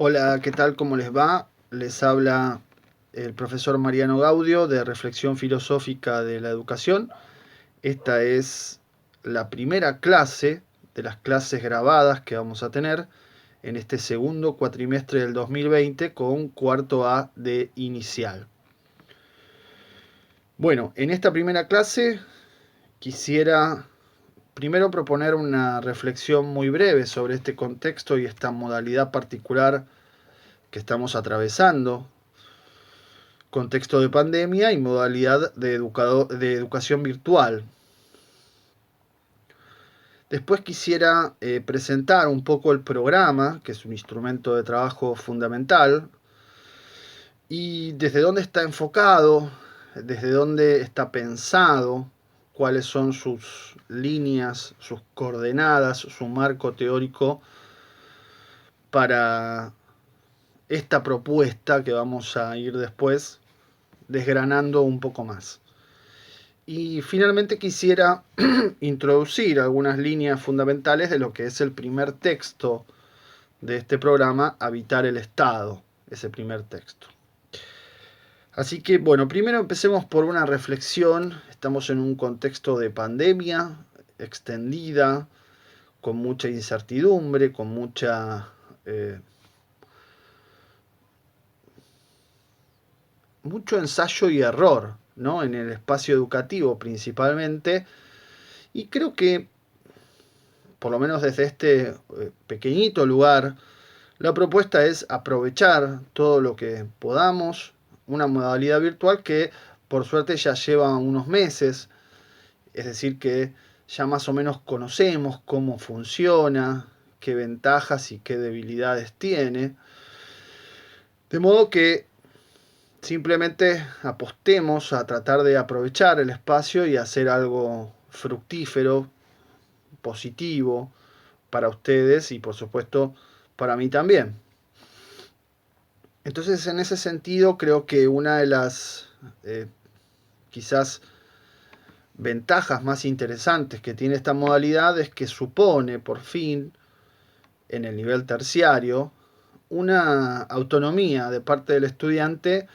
Hola, ¿qué tal? ¿Cómo les va? Les habla el profesor Mariano Gaudio de Reflexión Filosófica de la Educación. Esta es la primera clase de las clases grabadas que vamos a tener en este segundo cuatrimestre del 2020 con cuarto A de inicial. Bueno, en esta primera clase quisiera primero proponer una reflexión muy breve sobre este contexto y esta modalidad particular que estamos atravesando, contexto de pandemia y modalidad de educación virtual. Después quisiera presentar un poco el programa, que es un instrumento de trabajo fundamental, y desde dónde está enfocado, desde dónde está pensado, cuáles son sus líneas, sus coordenadas, su marco teórico para esta propuesta que vamos a ir después desgranando un poco más. Y finalmente quisiera introducir algunas líneas fundamentales de lo que es el primer texto de este programa, Habitar el Estado, ese primer texto. Así que, bueno, primero empecemos por una reflexión. Estamos en un contexto de pandemia extendida, con mucha incertidumbre, con mucho ensayo y error, ¿no? En el espacio educativo principalmente. Y creo que por lo menos desde este pequeñito lugar, la propuesta es aprovechar todo lo que podamos, una modalidad virtual que por suerte ya lleva unos meses, es decir, que ya más o menos conocemos cómo funciona, qué ventajas y qué debilidades tiene, de modo que simplemente apostemos a tratar de aprovechar el espacio y hacer algo fructífero, positivo, para ustedes y por supuesto para mí también. Entonces en ese sentido creo que una de las quizás ventajas más interesantes que tiene esta modalidad es que supone por fin en el nivel terciario una autonomía de parte del estudiante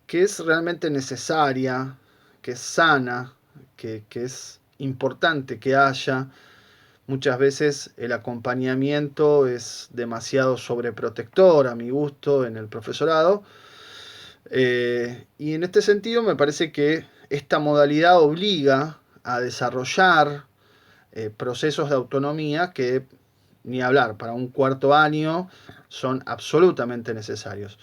que es realmente necesaria, que es sana, que es importante que haya. Muchas veces el acompañamiento es demasiado sobreprotector a mi gusto en el profesorado. Y en este sentido me parece que esta modalidad obliga a desarrollar procesos de autonomía que, ni hablar, para un cuarto año son absolutamente necesarios.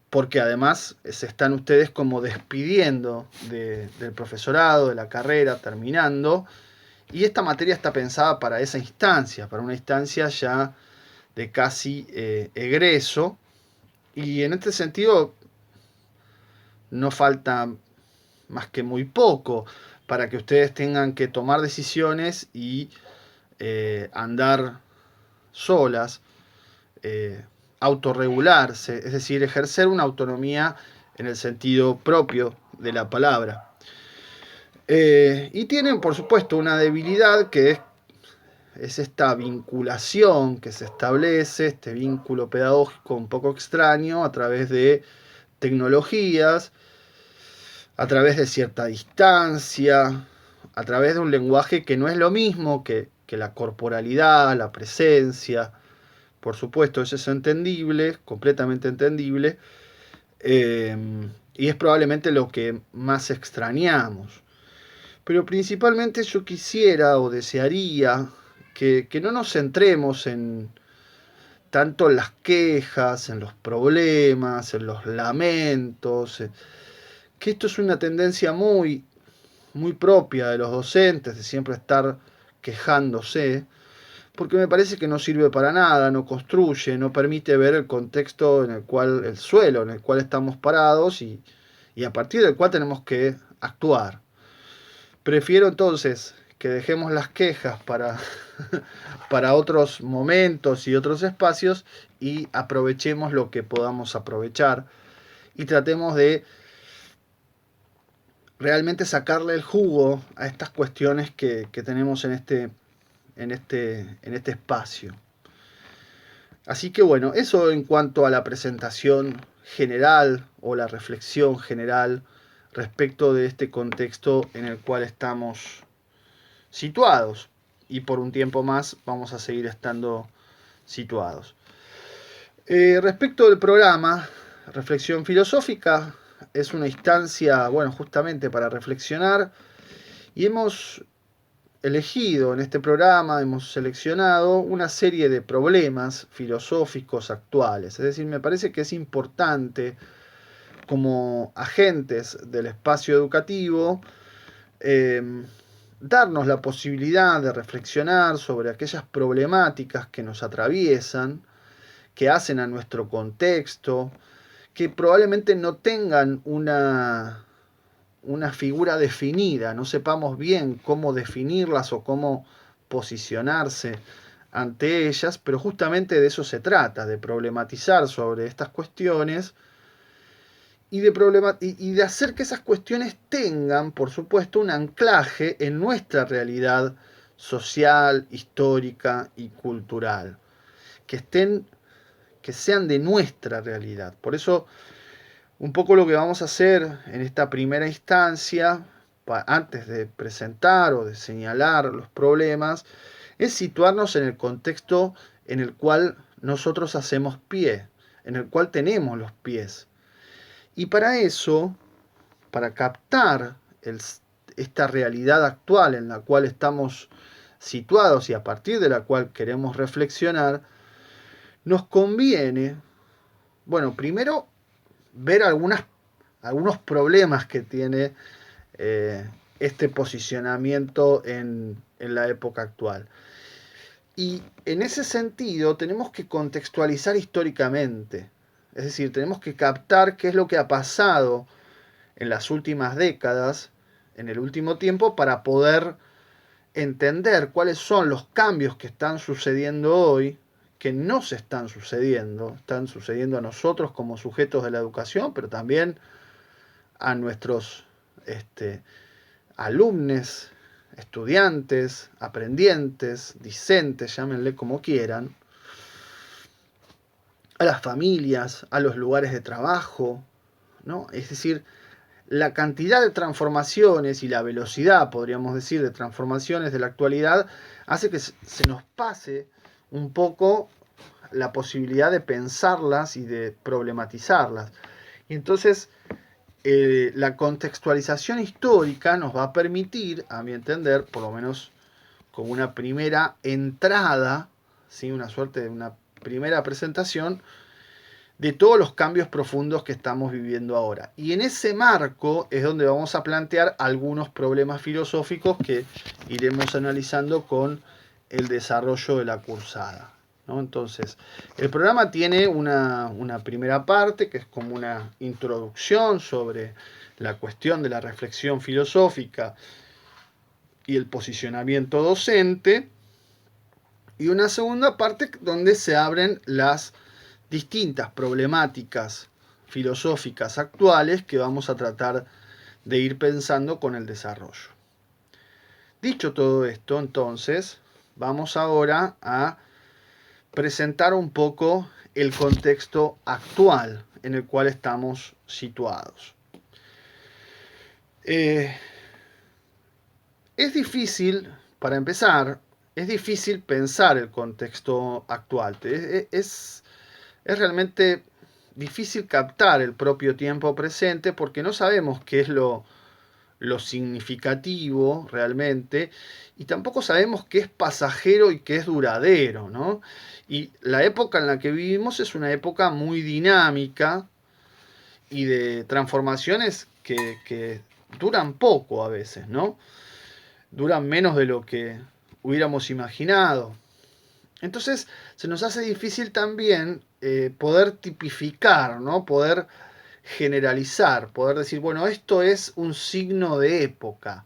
Porque además se están ustedes como despidiendo del profesorado, de la carrera, terminando. Y esta materia está pensada para esa instancia, para una instancia ya de casi egreso. Y en este sentido no falta más que muy poco para que ustedes tengan que tomar decisiones y andar solas, autorregularse, es decir, ejercer una autonomía en el sentido propio de la palabra. Y tienen, por supuesto, una debilidad que es esta vinculación que se establece, este vínculo pedagógico un poco extraño a través de tecnologías, a través de cierta distancia, a través de un lenguaje que no es lo mismo que la corporalidad, la presencia. Por supuesto, eso es entendible, completamente entendible, eh, y es probablemente lo que más extrañamos. Pero principalmente yo quisiera o desearía que no nos centremos en tanto en las quejas, en los problemas, en los lamentos, que esto es una tendencia muy propia de los docentes, de siempre estar quejándose, porque me parece que no sirve para nada, no construye, no permite ver el contexto en el cual, el suelo en el cual estamos parados y a partir del cual tenemos que actuar. Prefiero entonces que dejemos las quejas para otros momentos y otros espacios y aprovechemos lo que podamos aprovechar y tratemos de realmente sacarle el jugo a estas cuestiones que tenemos en este espacio. Así que bueno, eso en cuanto a la presentación general o la reflexión general respecto de este contexto en el cual estamos situados y por un tiempo más vamos a seguir estando situados. Respecto del programa, Reflexión Filosófica es una instancia, bueno, justamente para reflexionar y hemos elegido en este programa, hemos seleccionado una serie de problemas filosóficos actuales. Es decir, me parece que es importante como agentes del espacio educativo eh, darnos la posibilidad de reflexionar sobre aquellas problemáticas que nos atraviesan, que hacen a nuestro contexto, que probablemente no tengan una figura definida, no sepamos bien cómo definirlas o cómo posicionarse ante ellas, pero justamente de eso se trata, de problematizar sobre estas cuestiones y de hacer que esas cuestiones tengan, por supuesto, un anclaje en nuestra realidad social, histórica y cultural, que estén, que sean de nuestra realidad. Por eso, un poco lo que vamos a hacer en esta primera instancia, antes de presentar o de señalar los problemas, es situarnos en el contexto en el cual nosotros hacemos pie, en el cual tenemos los pies. Y para eso, para captar esta realidad actual en la cual estamos situados y a partir de la cual queremos reflexionar, nos conviene, bueno, primero ver algunos problemas que tiene este posicionamiento en la época actual. Y en ese sentido tenemos que contextualizar históricamente, es decir, tenemos que captar qué es lo que ha pasado en las últimas décadas, en el último tiempo, para poder entender cuáles son los cambios que están sucediendo hoy, que no se están sucediendo a nosotros como sujetos de la educación, pero también a nuestros alumnos, estudiantes, aprendientes, discentes, llámenle como quieran, a las familias, a los lugares de trabajo, ¿no? Es decir, la cantidad de transformaciones y la velocidad, podríamos decir, de transformaciones de la actualidad hace que se nos pase un poco la posibilidad de pensarlas y de problematizarlas. Y entonces la contextualización histórica nos va a permitir, a mi entender, por lo menos como una primera entrada, ¿sí? Una suerte de una primera presentación, de todos los cambios profundos que estamos viviendo ahora. Y en ese marco es donde vamos a plantear algunos problemas filosóficos que iremos analizando con el desarrollo de la cursada, ¿no? Entonces, el programa tiene una primera parte que es como una introducción sobre la cuestión de la reflexión filosófica y el posicionamiento docente, y una segunda parte donde se abren las distintas problemáticas filosóficas actuales que vamos a tratar de ir pensando con el desarrollo. Dicho todo esto, entonces, vamos ahora a presentar un poco el contexto actual en el cual estamos situados. Es difícil, para empezar, es difícil pensar el contexto actual. Es realmente difícil captar el propio tiempo presente porque no sabemos qué es lo significativo realmente y tampoco sabemos qué es pasajero y qué es duradero, ¿no? Y la época en la que vivimos es una época muy dinámica y de transformaciones que duran poco a veces, ¿no? Duran menos de lo que hubiéramos imaginado. Entonces se nos hace difícil también poder tipificar, ¿no? Poder generalizar, poder decir, bueno, esto es un signo de época.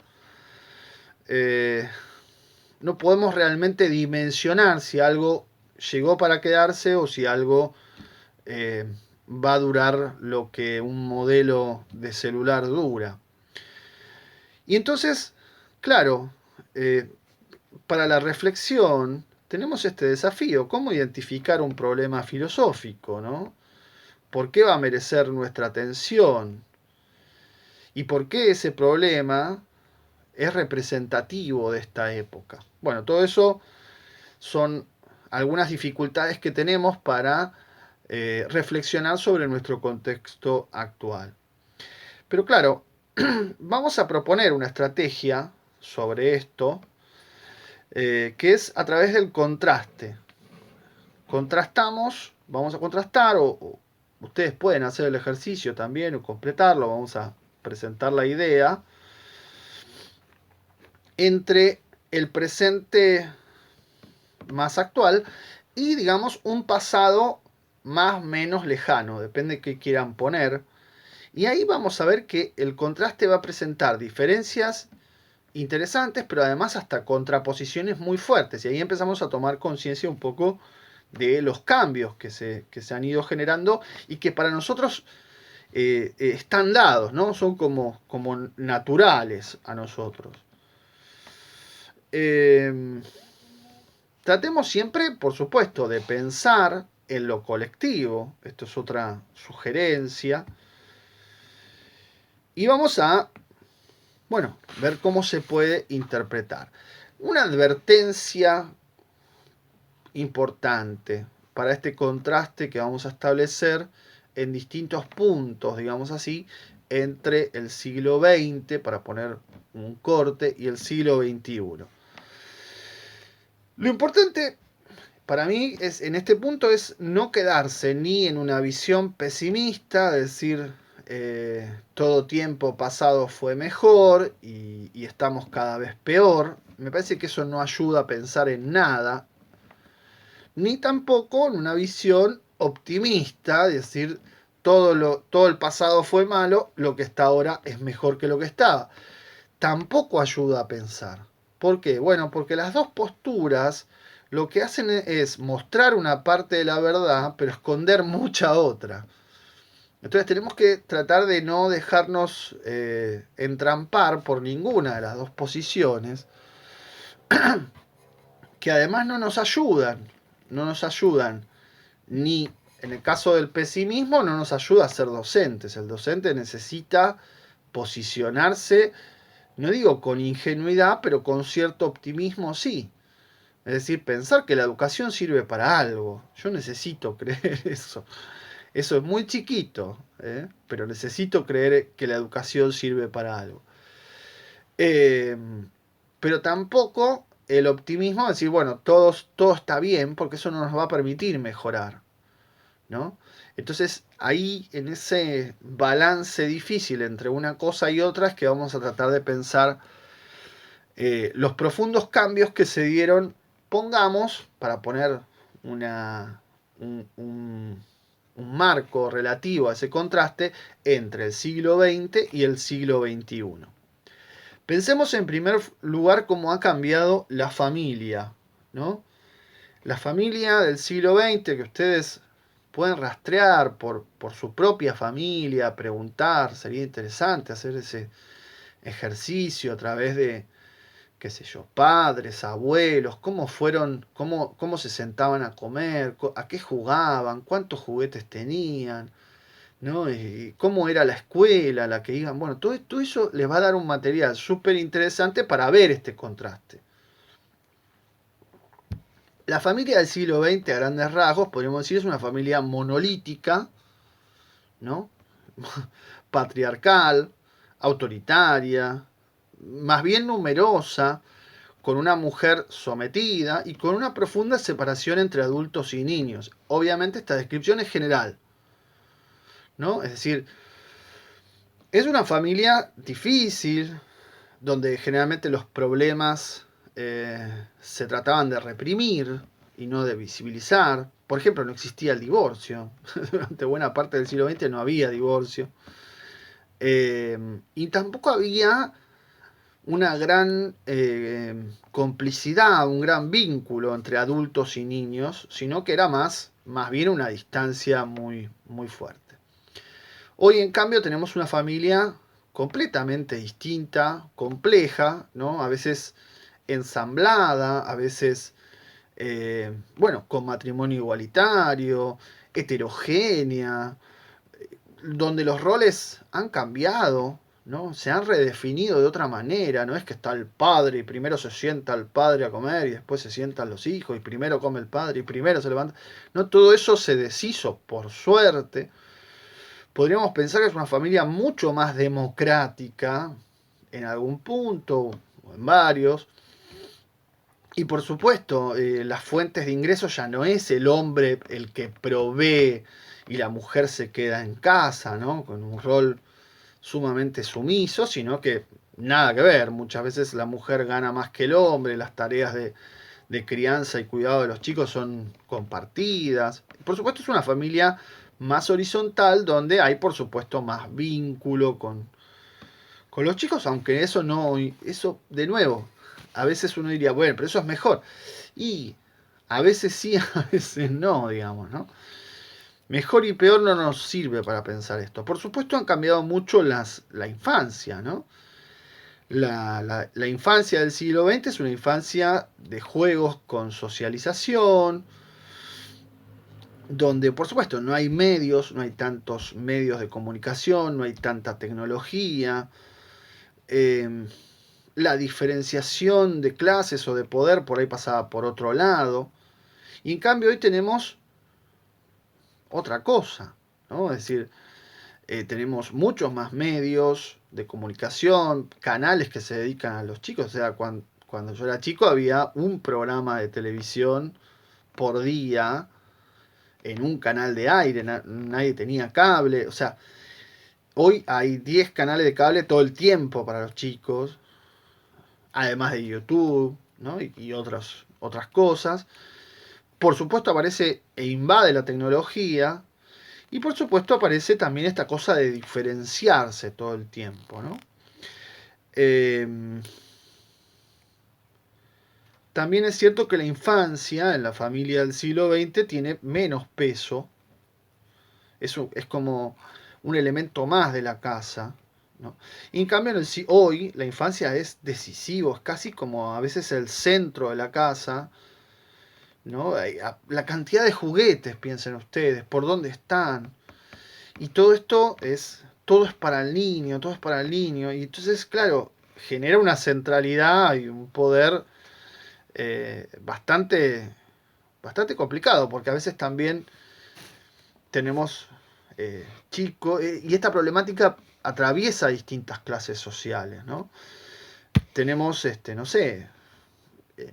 No podemos realmente dimensionar si algo llegó para quedarse o si algo va a durar lo que un modelo de celular dura. Y entonces, claro, para la reflexión tenemos este desafío, ¿cómo identificar un problema filosófico, ¿no? ¿Por qué va a merecer nuestra atención? ¿Y por qué ese problema es representativo de esta época? Bueno, todo eso son algunas dificultades que tenemos para reflexionar sobre nuestro contexto actual. Pero claro, vamos a proponer una estrategia sobre esto, que es a través del contraste. Contrastamos, vamos a contrastar, o ustedes pueden hacer el ejercicio también o completarlo, vamos a presentar la idea, entre el presente más actual y, digamos, un pasado más o menos lejano, depende de qué quieran poner. Y ahí vamos a ver que el contraste va a presentar diferencias interesantes, pero además hasta contraposiciones muy fuertes. Y ahí empezamos a tomar conciencia un poco de los cambios que se han ido generando y que para nosotros están dados, ¿no? Son como naturales a nosotros. Tratemos siempre, por supuesto, de pensar en lo colectivo. Esto es otra sugerencia. Y vamos a, bueno, ver cómo se puede interpretar. Una advertencia importante para este contraste que vamos a establecer en distintos puntos, digamos así, entre el siglo XX, para poner un corte, y el siglo XXI. Lo importante para mí es, en este punto, es no quedarse ni en una visión pesimista, decir todo tiempo pasado fue mejor y estamos cada vez peor. Me parece que eso no ayuda a pensar en nada, ni tampoco en una visión optimista, decir todo el pasado fue malo, lo que está ahora es mejor que lo que estaba. Tampoco ayuda a pensar. ¿Por qué? Bueno, porque las dos posturas lo que hacen es mostrar una parte de la verdad, pero esconder mucha otra. Entonces tenemos que tratar de no dejarnos entrampar por ninguna de las dos posiciones, que además no nos ayudan, ni en el caso del pesimismo no nos ayuda a ser docentes. El docente necesita posicionarse, no digo con ingenuidad, pero con cierto optimismo sí. Es decir, pensar que la educación sirve para algo. Yo necesito creer eso. Eso es muy chiquito, pero necesito creer que la educación sirve para algo. Pero tampoco el optimismo de decir, bueno, todo está bien, porque eso no nos va a permitir mejorar, ¿no? Entonces, ahí, en ese balance difícil entre una cosa y otra, es que vamos a tratar de pensar los profundos cambios que se dieron, pongamos, para poner un marco relativo a ese contraste, entre el siglo XX y el siglo XXI. Pensemos en primer lugar cómo ha cambiado la familia, ¿no? La familia del siglo XX, que ustedes pueden rastrear por su propia familia, preguntar, sería interesante hacer ese ejercicio a través de, qué sé yo, padres, abuelos, cómo fueron, cómo se sentaban a comer, a qué jugaban, cuántos juguetes tenían, ¿no? Y cómo era la escuela a la que iban. Bueno, todo eso les va a dar un material súper interesante para ver este contraste. La familia del siglo XX, a grandes rasgos, podríamos decir, es una familia monolítica, ¿no? Patriarcal, autoritaria, más bien numerosa, con una mujer sometida y con una profunda separación entre adultos y niños. Obviamente esta descripción es general, ¿no? Es decir, es una familia difícil, donde generalmente los problemas se trataban de reprimir y no de visibilizar. Por ejemplo, no existía el divorcio. Durante buena parte del siglo XX no había divorcio. Y tampoco había una gran complicidad, un gran vínculo entre adultos y niños, sino que era más bien una distancia muy, muy fuerte. Hoy, en cambio, tenemos una familia completamente distinta, compleja, ¿no? A veces ensamblada, a veces bueno, con matrimonio igualitario, heterogénea, donde los roles han cambiado, ¿no? Se han redefinido de otra manera, no es que está el padre y primero se sienta el padre a comer y después se sientan los hijos y primero come el padre y primero se levanta. No, todo eso se deshizo, por suerte. Podríamos pensar que es una familia mucho más democrática en algún punto o en varios. Y por supuesto, las fuentes de ingresos ya no es el hombre el que provee y la mujer se queda en casa, ¿no? Con un rol sumamente sumiso, sino que nada que ver. Muchas veces la mujer gana más que el hombre, las tareas de crianza y cuidado de los chicos son compartidas. Por supuesto es una familia más horizontal donde hay por supuesto más vínculo con los chicos, aunque eso no, eso de nuevo, a veces uno diría, bueno, pero eso es mejor. Y a veces sí, a veces no, digamos, ¿no? Mejor y peor no nos sirve para pensar esto. Por supuesto han cambiado mucho la infancia, ¿no? La infancia del siglo XX es una infancia de juegos con socialización, donde por supuesto no hay medios, no hay tantos medios de comunicación, no hay tanta tecnología, eh, la diferenciación de clases o de poder por ahí pasaba por otro lado, y en cambio hoy tenemos otra cosa, ¿no? Es decir, tenemos muchos más medios de comunicación, canales que se dedican a los chicos. O sea, cuando yo era chico había un programa de televisión por día en un canal de aire, nadie tenía cable. O sea, hoy hay 10 canales de cable todo el tiempo para los chicos, además de YouTube, ¿no? Y otras cosas. Por supuesto aparece e invade la tecnología. Y por supuesto aparece también esta cosa de diferenciarse todo el tiempo, ¿no? Eh, También es cierto que la infancia en la familia del siglo XX tiene menos peso, es como un elemento más de la casa, ¿no? Y en cambio hoy la infancia es decisivo, es casi como a veces el centro de la casa, ¿no? La cantidad de juguetes, piensen ustedes, por dónde están, y todo es para el niño, todo es para el niño. Y entonces, claro, genera una centralidad y un poder bastante complicado, porque a veces también tenemos chicos, y esta problemática atraviesa distintas clases sociales, ¿no? Tenemos, no sé,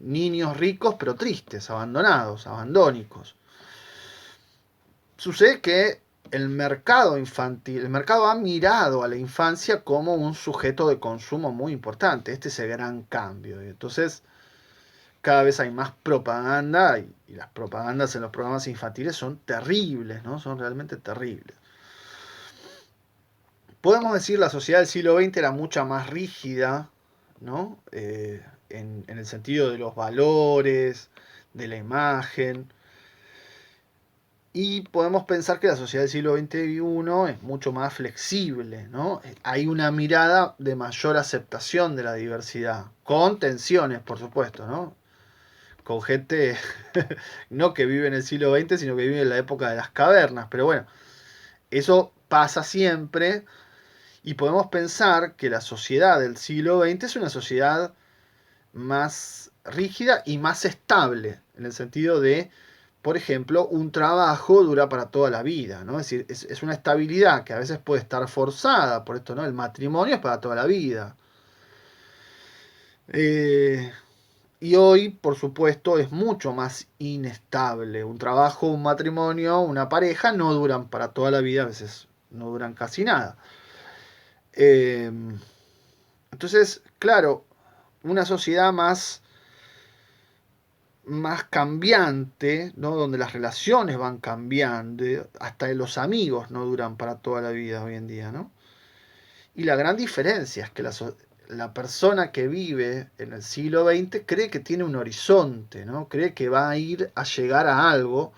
niños ricos pero tristes, abandonados, abandónicos. Sucede que el mercado infantil, el mercado ha mirado a la infancia como un sujeto de consumo muy importante. Este es el gran cambio. Y entonces, cada vez hay más propaganda y las propagandas en los programas infantiles son terribles, ¿no? Son realmente terribles. Podemos decir la sociedad del siglo XX era mucha más rígida, ¿no? En el sentido de los valores, de la imagen. Y podemos pensar que la sociedad del siglo XXI es mucho más flexible, ¿no? Hay una mirada de mayor aceptación de la diversidad, con tensiones, por supuesto, ¿no? Con gente no que vive en el siglo XX, sino que vive en la época de las cavernas. Pero bueno, eso pasa siempre y podemos pensar que la sociedad del siglo XX es una sociedad más rígida y más estable, en el sentido de por ejemplo, un trabajo dura para toda la vida, ¿no? Es decir, es una estabilidad que a veces puede estar forzada, por esto, ¿no? El matrimonio es para toda la vida. Eh, y hoy, por supuesto, es mucho más inestable. Un trabajo, un matrimonio, una pareja no duran para toda la vida, a veces no duran casi nada. Eh, entonces, claro, una sociedad más cambiante, ¿no? Donde las relaciones van cambiando, hasta los amigos no duran para toda la vida hoy en día, ¿no? Y la gran diferencia es que la persona que vive en el siglo XX cree que tiene un horizonte, ¿no? Cree que va a ir a llegar a algo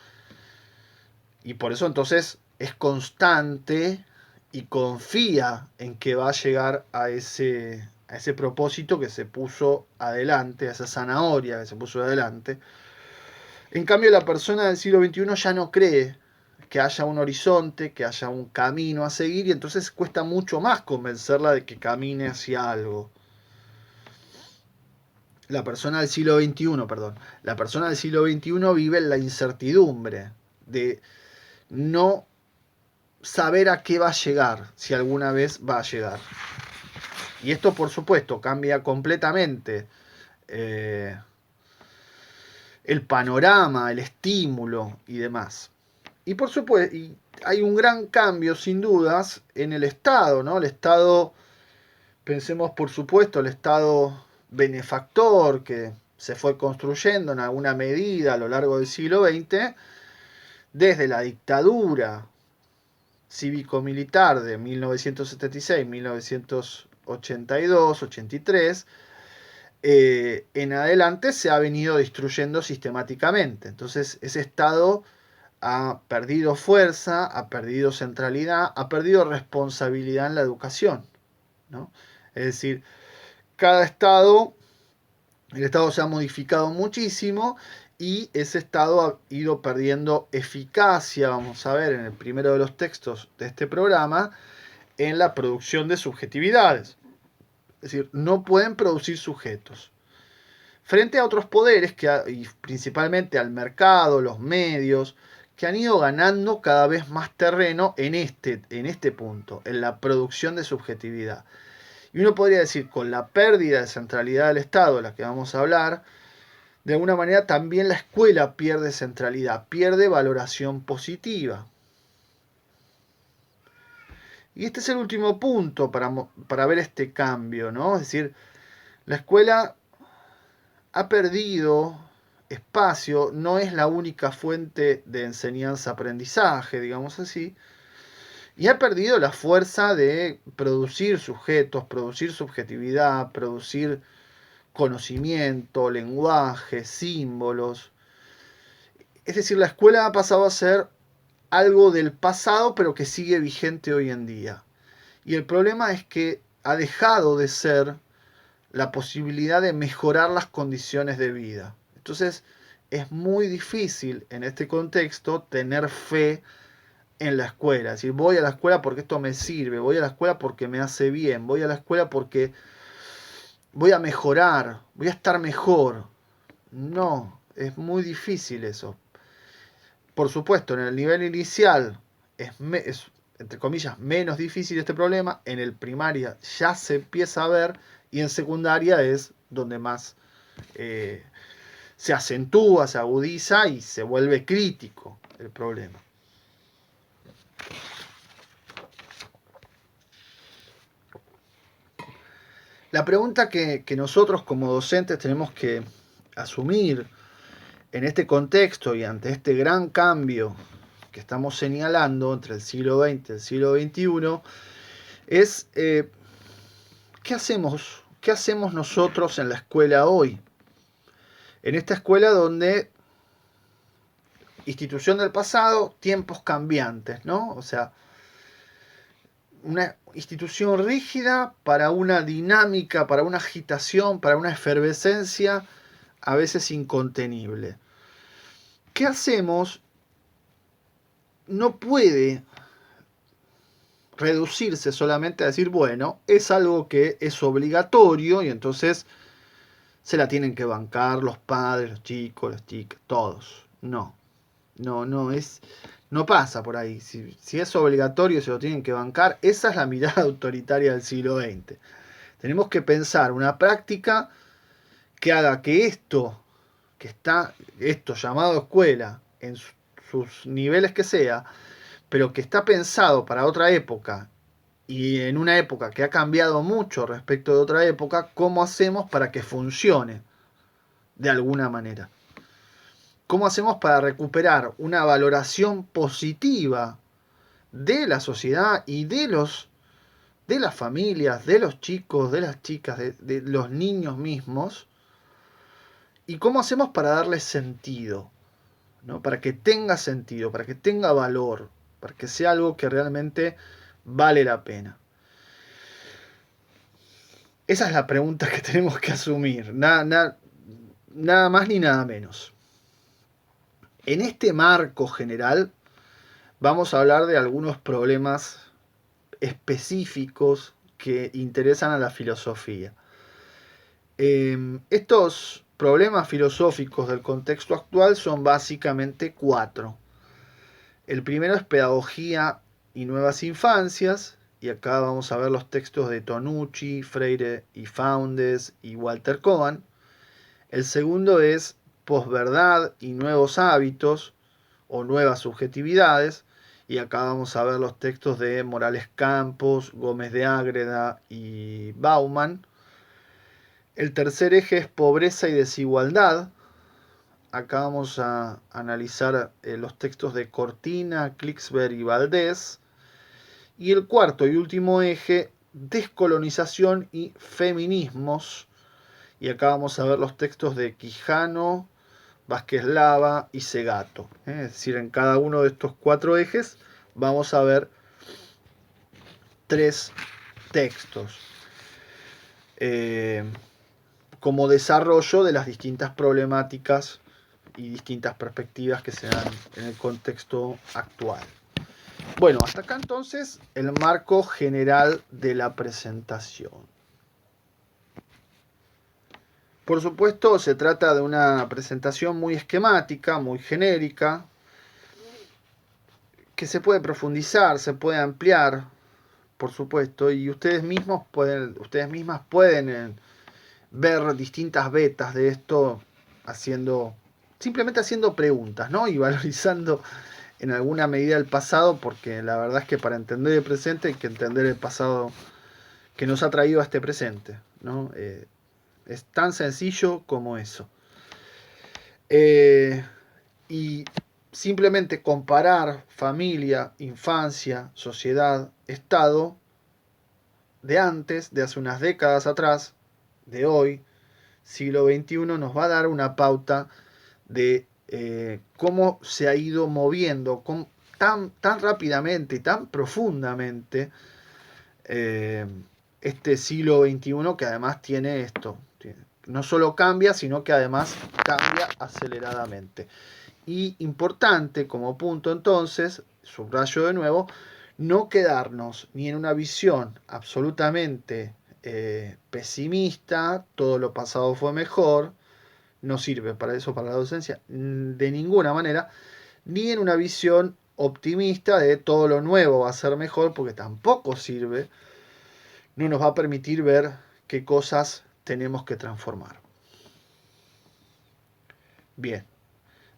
y por eso entonces es constante y confía en que va a llegar a ese propósito que se puso adelante, a esa zanahoria que se puso adelante, En cambio, la persona del siglo XXI ya no cree que haya un horizonte, que haya un camino a seguir, y entonces cuesta mucho más convencerla de que camine hacia algo. La persona del siglo XXI, perdón, la persona del siglo XXI vive en la incertidumbre de no saber a qué va a llegar, si alguna vez va a llegar. Y esto, por supuesto, cambia completamente eh, el panorama, el estímulo y demás. Y por supuesto, y hay un gran cambio, sin dudas, en el Estado, ¿no? El Estado, pensemos por supuesto, el Estado benefactor que se fue construyendo en alguna medida a lo largo del siglo XX, desde la dictadura cívico-militar de 1976, 1982, 83, en adelante se ha venido destruyendo sistemáticamente. Entonces ese Estado ha perdido fuerza, ha perdido centralidad, ha perdido responsabilidad en la educación, ¿no? Es decir, cada Estado, el Estado se ha modificado muchísimo y ese Estado ha ido perdiendo eficacia, vamos a ver en el primero de los textos de este programa, en la producción de subjetividades. Es decir, no pueden producir sujetos. Frente a otros poderes, y principalmente al mercado, los medios, que han ido ganando cada vez más terreno en este punto, en la producción de subjetividad. Y uno podría decir, con la pérdida de centralidad del Estado, de la que vamos a hablar, de alguna manera también la escuela pierde centralidad, pierde valoración positiva. Y este es el último punto para ver este cambio, ¿no? Es decir, la escuela ha perdido espacio, no es la única fuente de enseñanza-aprendizaje, digamos así, y ha perdido la fuerza de producir sujetos, producir subjetividad, producir conocimiento, lenguaje, símbolos. Es decir, la escuela ha pasado a ser algo del pasado, pero que sigue vigente hoy en día. Y el problema es que ha dejado de ser la posibilidad de mejorar las condiciones de vida. Entonces, es muy difícil en este contexto tener fe en la escuela. Es decir, voy a la escuela porque esto me sirve, voy a la escuela porque me hace bien, voy a la escuela porque voy a mejorar, voy a estar mejor. No, es muy difícil eso. Por supuesto, en el nivel inicial es, entre comillas, menos difícil este problema. En el primaria ya se empieza a ver y en secundaria es donde más eh, se acentúa, se agudiza y se vuelve crítico el problema. La pregunta que nosotros como docentes tenemos que asumir en este contexto y ante este gran cambio que estamos señalando entre el siglo XX y el siglo XXI es ¿qué hacemos? ¿Qué hacemos nosotros en la escuela hoy? En esta escuela donde institución del pasado, tiempos cambiantes, ¿no? O sea, una institución rígida para una dinámica, para una agitación, para una efervescencia a veces incontenible. ¿Qué hacemos? No puede reducirse solamente a decir, bueno, es algo que es obligatorio y entonces se la tienen que bancar los padres, los chicos, las chicas, todos. No, no pasa por ahí. Si es obligatorio, se lo tienen que bancar. Esa es la mirada autoritaria del siglo XX. Tenemos que pensar una práctica que haga que esto llamado escuela, en sus niveles que sea, pero que está pensado para otra época y en una época que ha cambiado mucho respecto de otra época, ¿cómo hacemos para que funcione de alguna manera? ¿Cómo hacemos para recuperar una valoración positiva de la sociedad y de las familias, de los chicos, de las chicas, de los niños mismos? ¿Y cómo hacemos para darle sentido? ¿No? Para que tenga sentido, para que tenga valor, para que sea algo que realmente vale la pena. Esa es la pregunta que tenemos que asumir, nada más ni nada menos. En este marco general vamos a hablar de algunos problemas específicos que interesan a la filosofía. Estos problemas filosóficos del contexto actual son básicamente 4. El primero es pedagogía y nuevas infancias, y acá vamos a ver los textos de Tonucci, Freire y Foundes y Walter Kogan. El segundo es posverdad y nuevos hábitos o nuevas subjetividades, y acá vamos a ver los textos de Morales Campos, Gómez de Ágreda y Bauman. El tercer eje es pobreza y desigualdad. Acá vamos a analizar los textos de Cortina, Klicksberg y Valdés. Y el cuarto y último eje, descolonización y feminismos. Y acá vamos a ver los textos de Quijano, Vázquez Lava y Segato. Es decir, en cada uno de estos 4 ejes vamos a ver 3 textos como desarrollo de las distintas problemáticas y distintas perspectivas que se dan en el contexto actual. Bueno, hasta acá entonces el marco general de la presentación. Por supuesto, se trata de una presentación muy esquemática, muy genérica, que se puede profundizar, se puede ampliar, por supuesto, y ustedes mismas pueden ver distintas betas de esto simplemente haciendo preguntas, ¿no? Y valorizando en alguna medida el pasado, porque la verdad es que para entender el presente hay que entender el pasado que nos ha traído a este presente, ¿no? Es tan sencillo como eso. Y simplemente comparar familia, infancia, sociedad, Estado, de antes, de hace unas décadas atrás, de hoy, siglo XXI, nos va a dar una pauta de cómo se ha ido moviendo tan rápidamente y tan profundamente este siglo XXI, que además tiene esto. No solo cambia, sino que además cambia aceleradamente. Y importante como punto entonces, subrayo de nuevo, no quedarnos ni en una visión absolutamente pesimista, todo lo pasado fue mejor, no sirve para eso, para la docencia, de ninguna manera, ni en una visión optimista de todo lo nuevo va a ser mejor, porque tampoco sirve, no nos va a permitir ver qué cosas tenemos que transformar. Bien,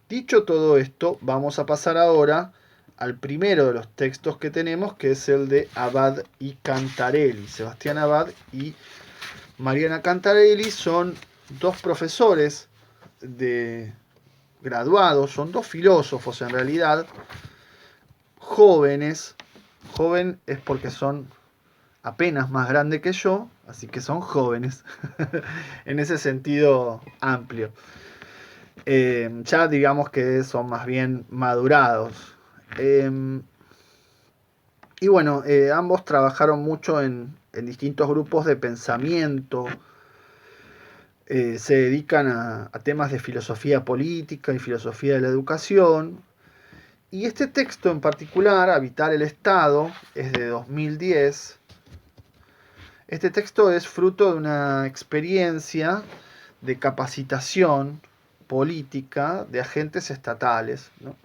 dicho todo esto, vamos a pasar ahora al primero de los textos que tenemos, que es el de Abad y Cantarelli. Sebastián Abad y Mariana Cantarelli son 2 profesores de graduados, son 2 filósofos en realidad, jóvenes. Joven es porque son apenas más grandes que yo, así que son jóvenes, en ese sentido amplio. Ya digamos que son más bien madurados. Y bueno, ambos trabajaron mucho en distintos grupos de pensamiento, se dedican a temas de filosofía política y filosofía de la educación. Y este texto en particular, Habitar el Estado, es de 2010. Este texto es fruto de una experiencia de capacitación política de agentes estatales, ¿no?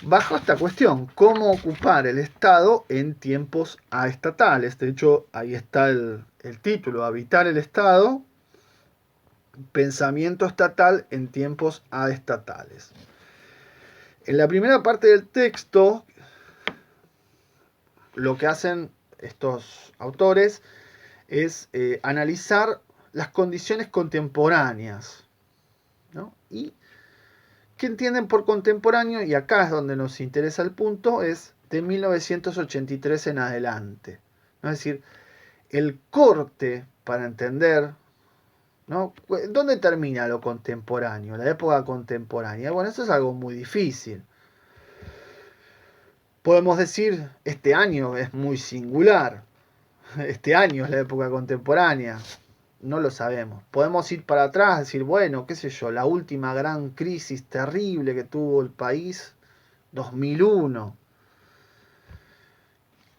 Bajo esta cuestión, ¿cómo ocupar el Estado en tiempos aestatales? De hecho, ahí está el título, Habitar el Estado, pensamiento estatal en tiempos aestatales. En la primera parte del texto, lo que hacen estos autores es analizar las condiciones contemporáneas, ¿no? Y ¿qué entienden por contemporáneo? Y acá es donde nos interesa el punto, es de 1983 en adelante, ¿no? Es decir, el corte para entender, ¿no? ¿Dónde termina lo contemporáneo? La época contemporánea. Bueno, eso es algo muy difícil. Podemos decir, este año es muy singular. Este año es la época contemporánea. no lo sabemos. Podemos ir para atrás, decir, bueno, qué sé yo, la última gran crisis terrible que tuvo el país, 2001.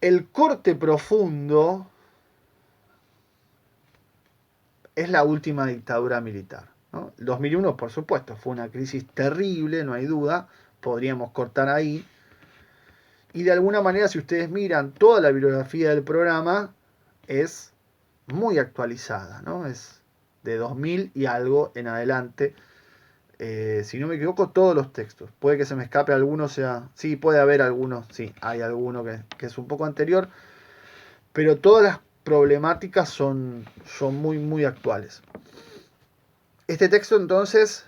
El corte profundo es la última dictadura militar, ¿no? El 2001, por supuesto, fue una crisis terrible, no hay duda, podríamos cortar ahí. Y de alguna manera, si ustedes miran toda la bibliografía del programa, es muy actualizada, ¿no? Es de 2000 y algo en adelante. Si no me equivoco, todos los textos. Puede que se me escape alguno, sí, puede haber algunos, sí, hay alguno que es un poco anterior, pero todas las problemáticas son muy, muy actuales. Este texto entonces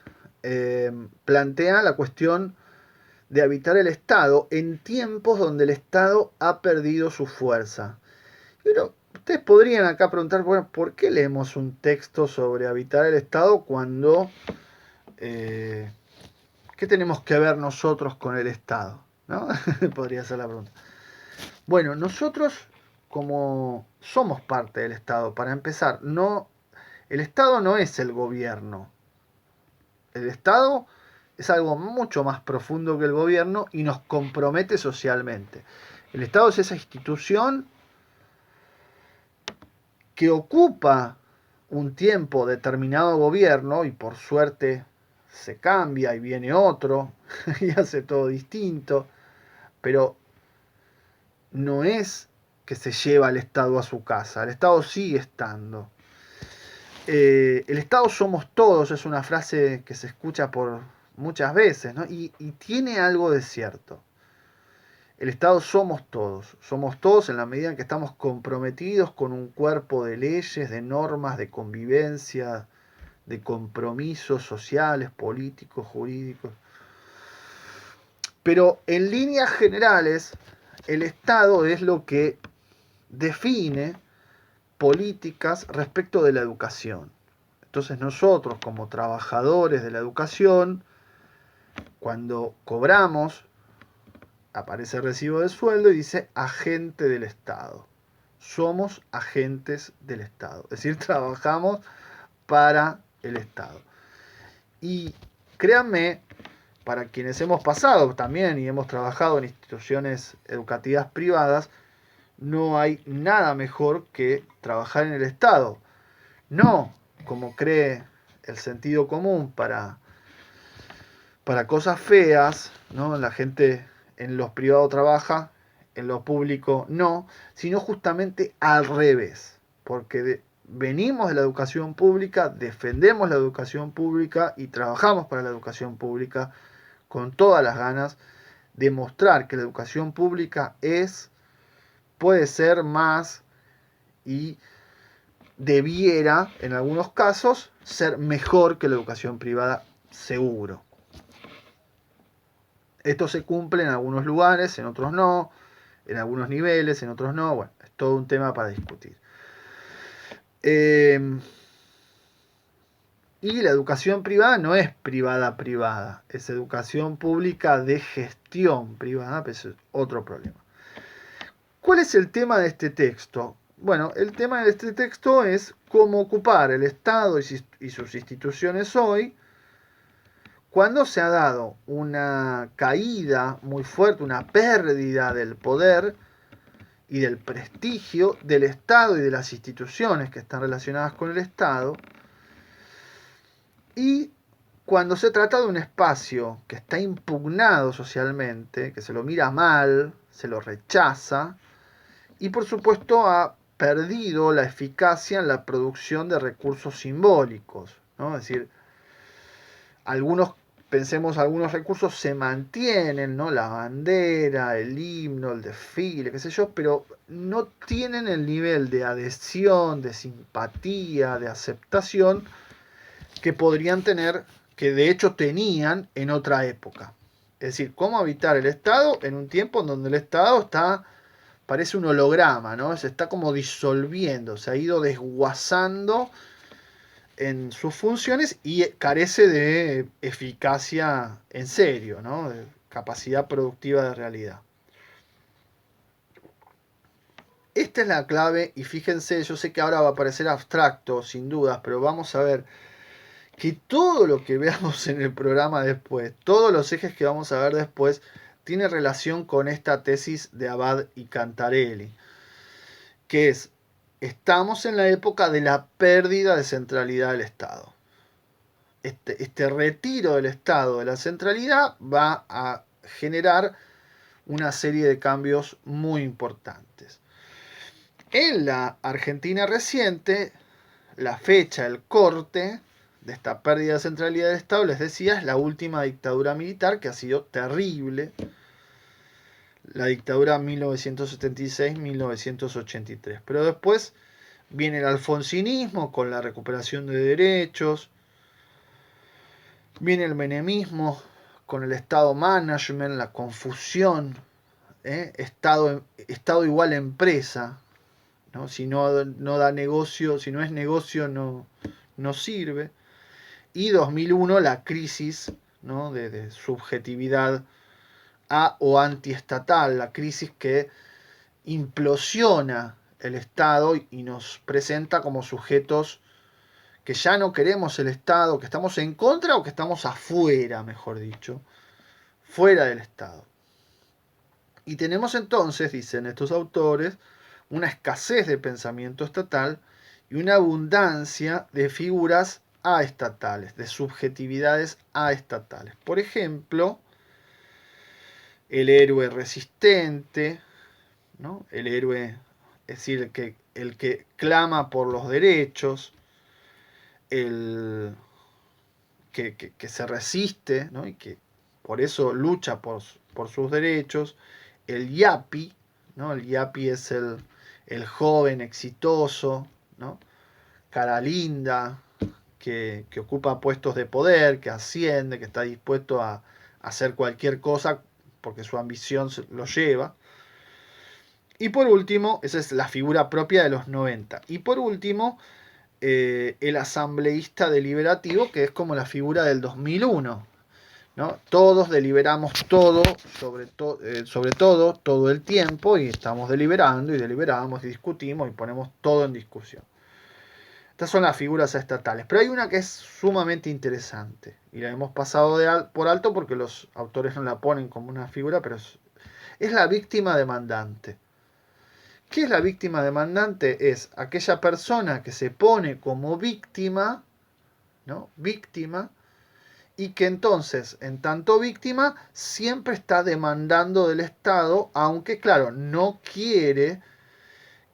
plantea la cuestión de habitar el Estado en tiempos donde el Estado ha perdido su fuerza. Pero ustedes podrían acá preguntar, bueno, ¿por qué leemos un texto sobre habitar el Estado cuando... ¿qué tenemos que ver nosotros con el Estado? ¿No? Podría ser la pregunta. Bueno, nosotros como somos parte del Estado, para empezar, el Estado no es el gobierno. El Estado es algo mucho más profundo que el gobierno y nos compromete socialmente. El Estado es esa institución que ocupa un tiempo determinado gobierno y por suerte se cambia y viene otro y hace todo distinto, pero no es que se lleva al Estado a su casa, el Estado sigue estando. El Estado somos todos, es una frase que se escucha por muchas veces, ¿no? y tiene algo de cierto. El Estado somos todos en la medida en que estamos comprometidos con un cuerpo de leyes, de normas, de convivencia, de compromisos sociales, políticos, jurídicos. Pero en líneas generales, el Estado es lo que define políticas respecto de la educación. Entonces nosotros como trabajadores de la educación, cuando cobramos, aparece el recibo de sueldo y dice agente del Estado. Somos agentes del Estado. Es decir, trabajamos para el Estado. Y créanme, para quienes hemos pasado también y hemos trabajado en instituciones educativas privadas, no hay nada mejor que trabajar en el Estado. No como cree el sentido común para cosas feas, ¿no? La gente en los privados trabaja, en lo público no, sino justamente al revés, porque venimos de la educación pública, defendemos la educación pública y trabajamos para la educación pública con todas las ganas de mostrar que la educación pública puede ser más y debiera, en algunos casos, ser mejor que la educación privada, seguro. Esto se cumple en algunos lugares, en otros no, en algunos niveles, en otros no. Bueno, es todo un tema para discutir. Y la educación privada no es privada, es educación pública de gestión privada, pero eso es otro problema. ¿Cuál es el tema de este texto? Bueno, el tema de este texto es cómo ocupar el Estado y sus instituciones hoy cuando se ha dado una caída muy fuerte, una pérdida del poder y del prestigio del Estado y de las instituciones que están relacionadas con el Estado, y cuando se trata de un espacio que está impugnado socialmente, que se lo mira mal, se lo rechaza, y por supuesto ha perdido la eficacia en la producción de recursos simbólicos, ¿no? Es decir, algunos recursos se mantienen, ¿no? La bandera, el himno, el desfile, qué sé yo, pero no tienen el nivel de adhesión, de simpatía, de aceptación que podrían tener, que de hecho tenían en otra época. Es decir, cómo habitar el Estado en un tiempo en donde el Estado parece un holograma, ¿no? Se está como disolviendo, se ha ido desguazando en sus funciones y carece de eficacia en serio, ¿no? De capacidad productiva de realidad. esta es la clave y fíjense, yo sé que ahora va a parecer abstracto, sin dudas, pero vamos a ver que todo lo que veamos en el programa después, todos los ejes que vamos a ver después, tiene relación con esta tesis de Abad y Cantarelli, que es, estamos en la época de la pérdida de centralidad del Estado. Este retiro del Estado de la centralidad va a generar una serie de cambios muy importantes. En la Argentina reciente, la fecha, el corte de esta pérdida de centralidad del Estado, les decía, es la última dictadura militar que ha sido terrible, la dictadura 1976-1983. Pero después viene el alfonsinismo con la recuperación de derechos, viene el menemismo con el Estado management, la confusión, Estado igual empresa, ¿no? Si no da negocio, si no es negocio no sirve. Y 2001 la crisis, ¿no? de subjetividad o antiestatal, la crisis que implosiona el Estado y nos presenta como sujetos que ya no queremos el Estado, que estamos en contra o que estamos afuera, mejor dicho, fuera del Estado. Y tenemos entonces, dicen estos autores, una escasez de pensamiento estatal y una abundancia de figuras aestatales, de subjetividades aestatales. Por ejemplo, el héroe resistente, ¿no? El héroe, es decir, el que clama por los derechos, el que se resiste, ¿no? Y que por eso lucha por sus derechos, el yapi, ¿no? El yapi es el joven exitoso, ¿no? Cara linda, que ocupa puestos de poder, que asciende, que está dispuesto a hacer cualquier cosa porque su ambición lo lleva. Y por último, esa es la figura propia de los 90. Y por último, el asambleísta deliberativo, que es como la figura del 2001. ¿No? Todos deliberamos todo sobre todo el tiempo, y estamos deliberando y deliberamos y discutimos y ponemos todo en discusión. Estas son las figuras estatales. Pero hay una que es sumamente interesante y la hemos pasado por alto porque los autores no la ponen como una figura, pero es la víctima demandante. ¿Qué es la víctima demandante? Es aquella persona que se pone como víctima, ¿no? Víctima, y que entonces, en tanto víctima, siempre está demandando del Estado, aunque claro, no quiere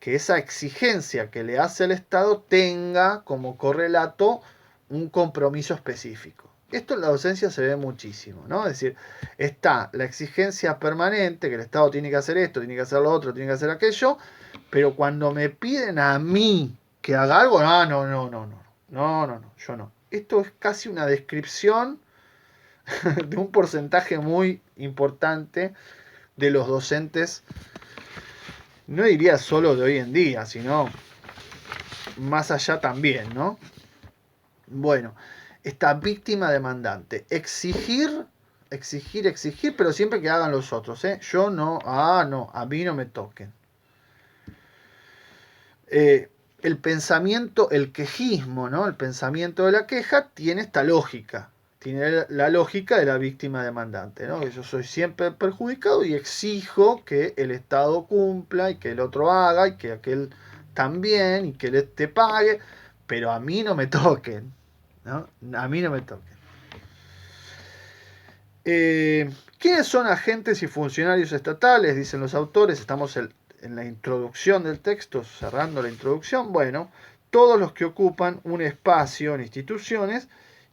que esa exigencia que le hace el Estado tenga como correlato un compromiso específico. Esto en la docencia se ve muchísimo, ¿no? Es decir, está la exigencia permanente, que el Estado tiene que hacer esto, tiene que hacer lo otro, tiene que hacer aquello, pero cuando me piden a mí que haga algo, no, yo no. Esto es casi una descripción de un porcentaje muy importante de los docentes, no diría solo de hoy en día, sino más allá también, ¿no? Bueno, esta víctima demandante, exigir, pero siempre que hagan los otros, ¿eh? Yo no, no, a mí no me toquen. El pensamiento, el quejismo, ¿no? El pensamiento de la queja tiene esta lógica. Tiene la lógica de la víctima demandante, ¿no? Que yo soy siempre perjudicado y exijo que el Estado cumpla y que el otro haga y que aquel también y que él te pague, pero a mí no me toquen, ¿no? A mí no me toquen. ¿Quiénes son agentes y funcionarios estatales? Dicen los autores. Estamos en la introducción del texto, cerrando la introducción. Bueno, todos los que ocupan un espacio en instituciones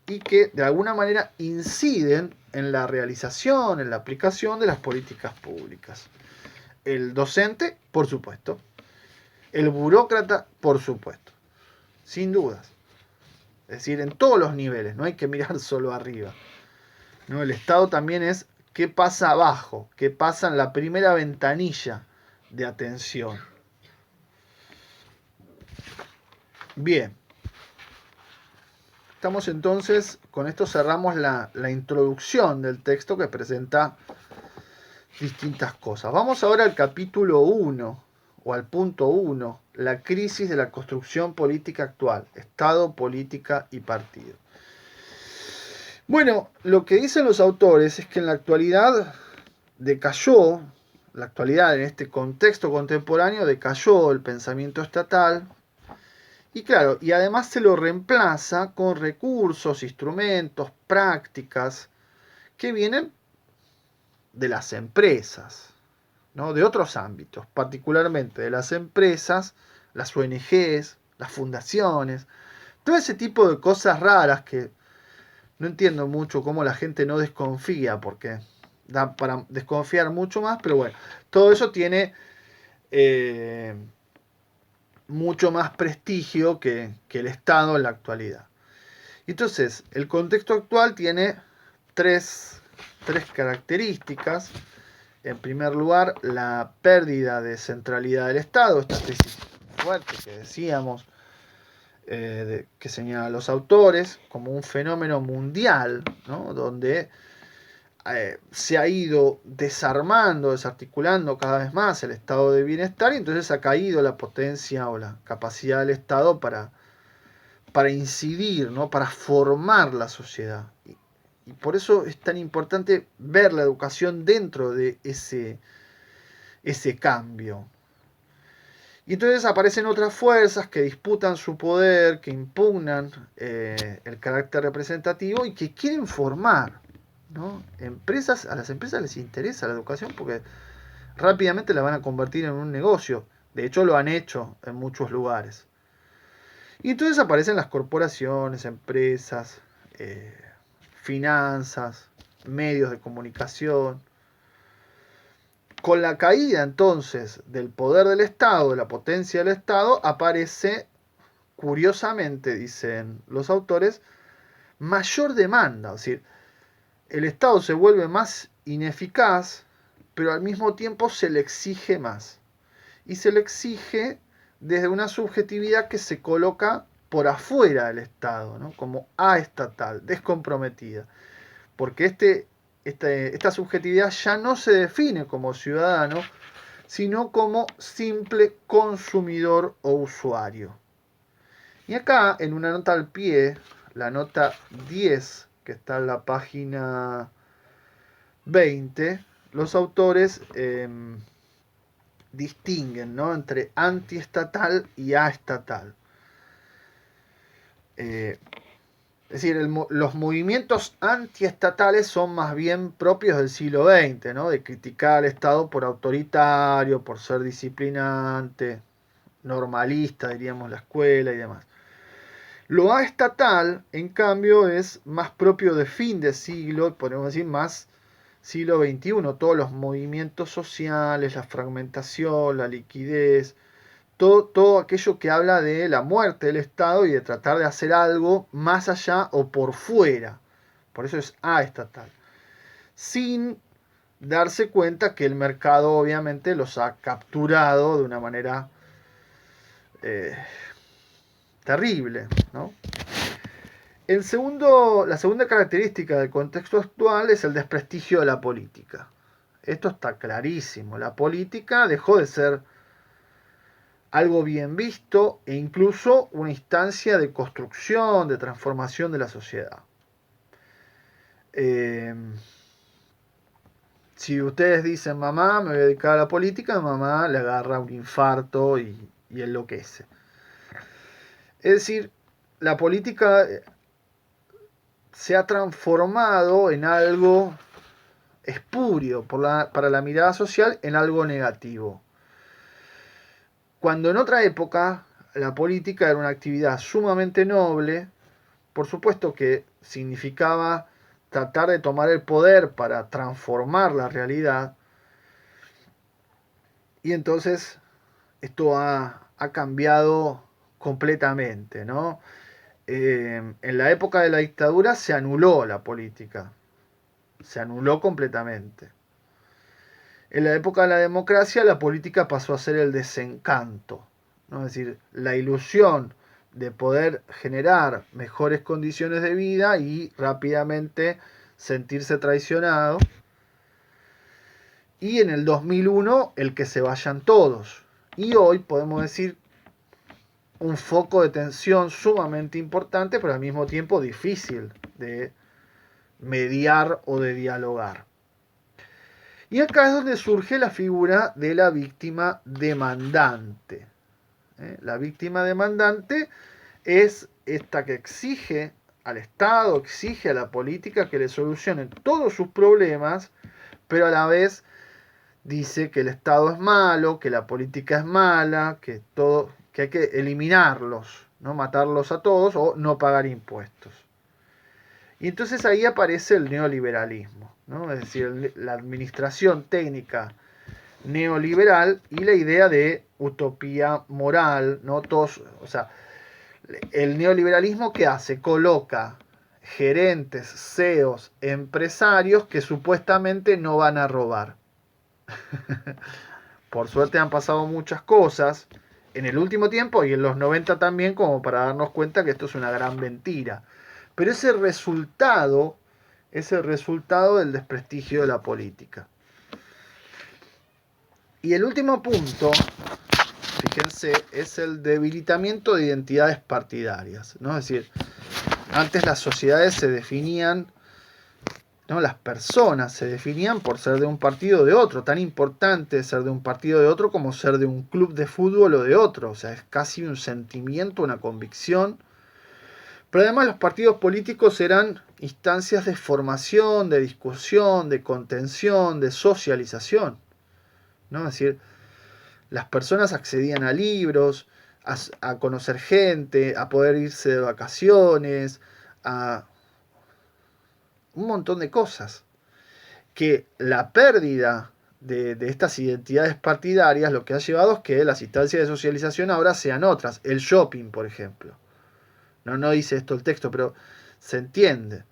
y que de alguna manera inciden en la realización, en la aplicación de las políticas públicas. El docente, por supuesto. El burócrata, por supuesto. Sin dudas. Es decir, en todos los niveles, no hay que mirar solo arriba. ¿No? El Estado también es qué pasa abajo, qué pasa en la primera ventanilla de atención. Bien. Estamos entonces, con esto cerramos la introducción del texto que presenta distintas cosas. Vamos ahora al capítulo 1, o al punto 1, la crisis de la construcción política actual, Estado, política y partido. Bueno, lo que dicen los autores es que en la actualidad decayó, la actualidad en este contexto contemporáneo decayó el pensamiento estatal y claro, y además se lo reemplaza con recursos, instrumentos, prácticas que vienen de las empresas, ¿no? De otros ámbitos, particularmente de las empresas, las ONGs, las fundaciones, todo ese tipo de cosas raras que no entiendo mucho cómo la gente no desconfía, porque da para desconfiar mucho más, pero bueno, todo eso tiene eh, mucho más prestigio que el Estado en la actualidad. Entonces, el contexto actual tiene tres características. En primer lugar, la pérdida de centralidad del Estado, esta tesis fuerte que decíamos, que señalan los autores, como un fenómeno mundial, ¿no? Donde se ha ido desarmando, desarticulando cada vez más el estado de bienestar y entonces ha caído la potencia o la capacidad del Estado para incidir, ¿no? Para formar la sociedad. Y por eso es tan importante ver la educación dentro de ese cambio. Y entonces aparecen otras fuerzas que disputan su poder, que impugnan el carácter representativo y que quieren formar, ¿no? A las empresas les interesa la educación porque rápidamente la van a convertir en un negocio. De hecho, lo han hecho en muchos lugares. Y entonces aparecen las corporaciones, empresas, finanzas, medios de comunicación. Con la caída entonces del poder del Estado, de la potencia del Estado, aparece, curiosamente, dicen los autores, mayor demanda. Es decir, el Estado se vuelve más ineficaz, pero al mismo tiempo se le exige más. Y se le exige desde una subjetividad que se coloca por afuera del Estado, ¿no? Como aestatal, descomprometida. Porque esta subjetividad ya no se define como ciudadano, sino como simple consumidor o usuario. Y acá, en una nota al pie, la nota 10, que está en la página 20, los autores distinguen, ¿no? Entre antiestatal y aestatal. Es decir, los movimientos antiestatales son más bien propios del siglo XX, ¿no? De criticar al Estado por autoritario, por ser disciplinante, normalista, diríamos, la escuela y demás. Lo aestatal, en cambio, es más propio de fin de siglo, podemos decir más siglo XXI. Todos los movimientos sociales, la fragmentación, la liquidez, todo aquello que habla de la muerte del Estado y de tratar de hacer algo más allá o por fuera. Por eso es aestatal. Sin darse cuenta que el mercado obviamente los ha capturado de una manera terrible, ¿no? La segunda característica del contexto actual es el desprestigio de la política. Esto está clarísimo. La política dejó de ser algo bien visto e incluso una instancia de construcción, de transformación de la sociedad. Si ustedes dicen, mamá, me voy a dedicar a la política, mamá le agarra un infarto y enloquece. Es decir, la política se ha transformado en algo espurio para la mirada social, en algo negativo. Cuando en otra época la política era una actividad sumamente noble, por supuesto que significaba tratar de tomar el poder para transformar la realidad, y entonces esto ha cambiado completamente, ¿no? En la época de la dictadura se anuló la política, se anuló completamente. En la época de la democracia la política pasó a ser el desencanto, ¿no? Es decir, la ilusión de poder generar mejores condiciones de vida y rápidamente sentirse traicionado. Y en el 2001 el que se vayan todos. y hoy podemos decir un foco de tensión sumamente importante, pero al mismo tiempo difícil de mediar o de dialogar. Y acá es donde surge la figura de la víctima demandante. La víctima demandante es esta que exige al Estado, exige a la política que le solucionen todos sus problemas, pero a la vez dice que el Estado es malo, que la política es mala, que hay que eliminarlos, no matarlos a todos o no pagar impuestos. Y entonces ahí aparece el neoliberalismo, ¿no? Es decir, la administración técnica neoliberal y la idea de utopía moral, ¿no? Todos, o sea, el neoliberalismo, ¿qué hace? Coloca gerentes, CEOs, empresarios que supuestamente no van a robar. Por suerte han pasado muchas cosas en el último tiempo y en los 90 también, como para darnos cuenta que esto es una gran mentira. Pero es el resultado del desprestigio de la política. Y el último punto, fíjense, es el debilitamiento de identidades partidarias, ¿no? Es decir, antes las sociedades se definían, ¿no? Las personas se definían por ser de un partido o de otro. Tan importante ser de un partido o de otro como ser de un club de fútbol o de otro. O sea, es casi un sentimiento, una convicción. Pero además los partidos políticos eran instancias de formación, de discusión, de contención, de socialización, ¿no? Es decir, las personas accedían a libros, a conocer gente, a poder irse de vacaciones, a un montón de cosas. Que la pérdida de estas identidades partidarias lo que ha llevado es que las instancias de socialización ahora sean otras. El shopping, por ejemplo. No dice esto el texto, pero se entiende.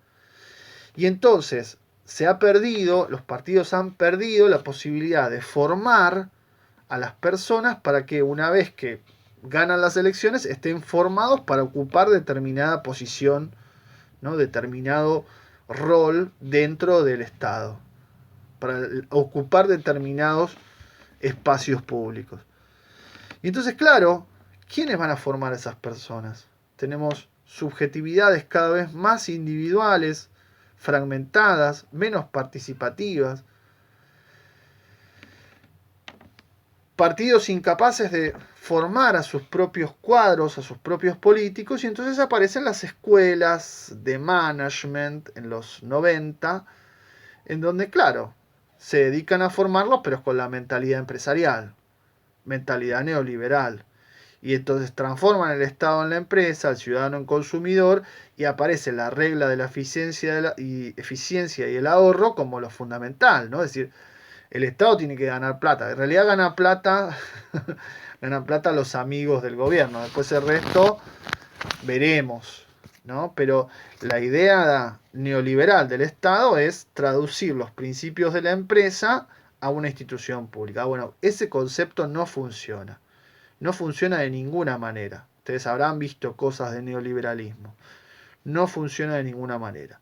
Y entonces se ha perdido, los partidos han perdido la posibilidad de formar a las personas para que una vez que ganan las elecciones estén formados para ocupar determinada posición, ¿no? Determinado rol dentro del Estado, para ocupar determinados espacios públicos. Y entonces, claro, ¿quiénes van a formar a esas personas? Tenemos subjetividades cada vez más individuales, fragmentadas, menos participativas, partidos incapaces de formar a sus propios cuadros, a sus propios políticos, y entonces aparecen las escuelas de management en los 90, en donde, claro, se dedican a formarlos, pero con la mentalidad empresarial, mentalidad neoliberal. Y entonces transforman el Estado en la empresa, el ciudadano en consumidor, y aparece la regla de la eficiencia y el ahorro como lo fundamental, ¿no? Es decir, el Estado tiene que ganar plata. En realidad gana plata, ganan plata los amigos del gobierno. Después el resto veremos, ¿no? Pero la idea neoliberal del Estado es traducir los principios de la empresa a una institución pública. Bueno, ese concepto no funciona. No funciona de ninguna manera. Ustedes habrán visto cosas de neoliberalismo. No funciona de ninguna manera.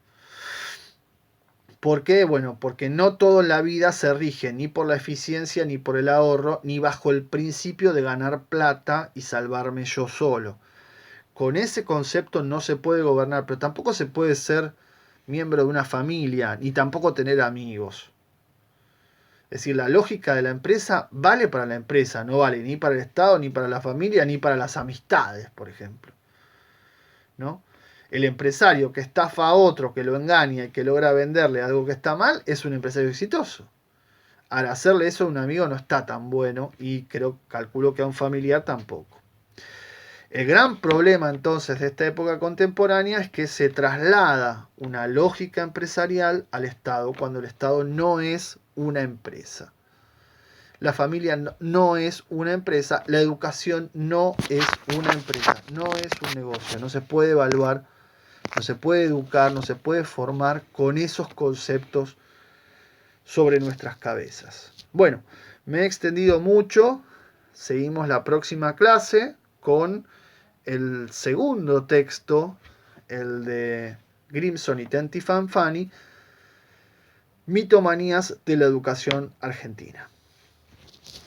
¿Por qué? Bueno, porque no todo en la vida se rige ni por la eficiencia, ni por el ahorro, ni bajo el principio de ganar plata y salvarme yo solo. Con ese concepto no se puede gobernar, pero tampoco se puede ser miembro de una familia, ni tampoco tener amigos. Es decir, la lógica de la empresa vale para la empresa, no vale ni para el Estado, ni para la familia, ni para las amistades, por ejemplo, ¿no? El empresario que estafa a otro, que lo engaña y que logra venderle algo que está mal, es un empresario exitoso. Al hacerle eso a un amigo no está tan bueno y calculo que a un familiar tampoco. El gran problema entonces de esta época contemporánea es que se traslada una lógica empresarial al Estado cuando el Estado no es una empresa. La familia no es una empresa, la educación no es una empresa, no es un negocio, no se puede evaluar, no se puede educar, no se puede formar con esos conceptos sobre nuestras cabezas. Bueno, me he extendido mucho, seguimos la próxima clase con el segundo texto, el de Grimson y Tenti Fanfani, Mitomanías de la educación argentina.